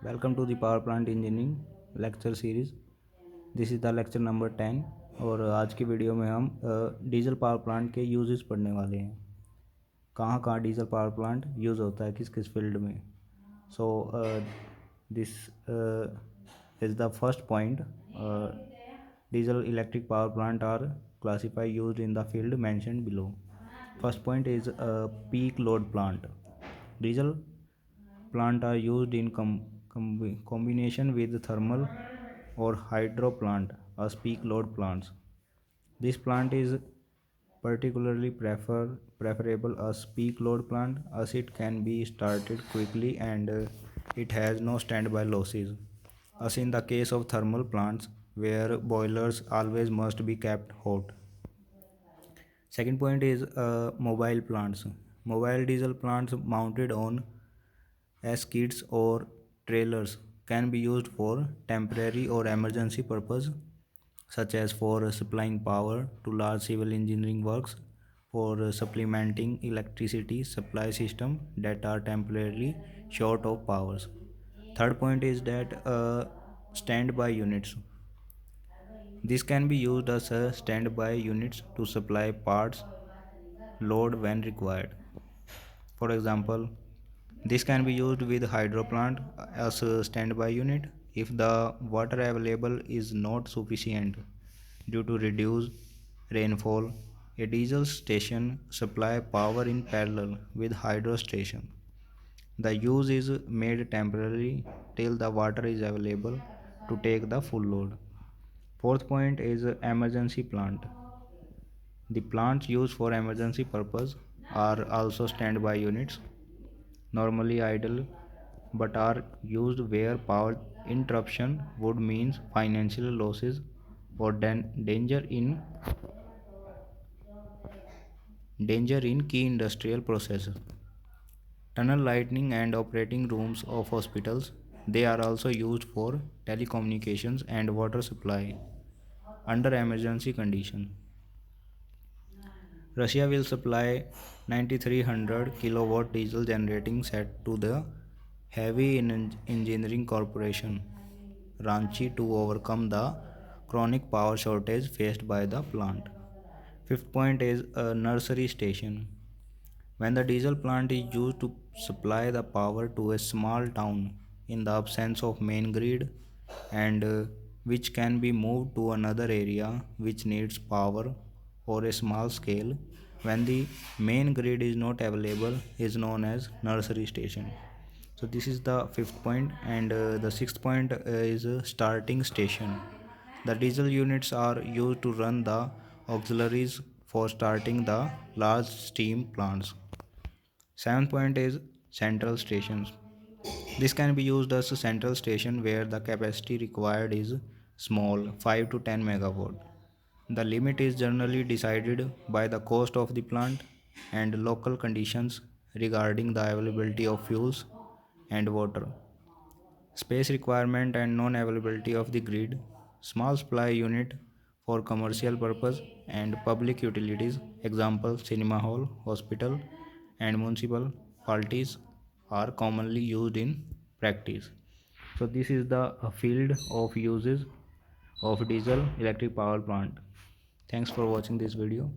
Welcome to the power plant engineering lecture series. This is the lecture number 10। और आज की video में हम डीजल पावर प्लांट के यूजेस पढ़ने वाले हैं। कहाँ कहाँ डीजल पावर प्लांट यूज़ होता है, किस किस फील्ड में। So this is the first point. Diesel electric power plant are classified used in the field mentioned below. First point is peak load plant. Diesel plant are used in combination with thermal or hydro plant as peak load plants. This plant is particularly preferable as peak load plant as it can be started quickly and it has no standby losses, as in the case of thermal plants where boilers always must be kept hot. Second point is mobile plants. Mobile diesel plants mounted on skids or trailers can be used for temporary or emergency purpose, such as for supplying power to large civil engineering works, for supplementing electricity supply system that are temporarily short of powers. Third point is that standby units. This can be used as a standby units to supply parts load when required. For example, this can be used with hydro plant as a standby unit if the water available is not sufficient due to reduced rainfall. A diesel station supply power in parallel with hydro station. The use is made temporarily till the water is available to take the full load. Fourth point is emergency plant. The plants used for emergency purpose are also standby units, normally idle, but are used where power interruption would mean financial losses or danger in key industrial processes. Tunnel lighting and operating rooms of hospitals. They are also used for telecommunications and water supply under emergency conditions. Russia will supply 9300 kilowatt diesel generating set to the Heavy Engineering Corporation, Ranchi, to overcome the chronic power shortage faced by the plant. Fifth point is a nursery station. When the diesel plant is used to supply the power to a small town in the absence of main grid and which can be moved to another area which needs power or a small scale when the main grid is not available is known as nursery station. So this is the fifth point, and the sixth point is starting station. The diesel units are used to run the auxiliaries for starting the large steam plants. Seventh point is central stations. This can be used as a central station where the capacity required is small, 5 to 10 megawatt. The limit is generally decided by the cost of the plant and local conditions regarding the availability of fuels and water, space requirement and non-availability of the grid, small supply unit for commercial purpose and public utilities, example cinema hall, hospital and municipal parties are commonly used in practice. So this is the field of uses of diesel electric power plant. Thanks for watching this video.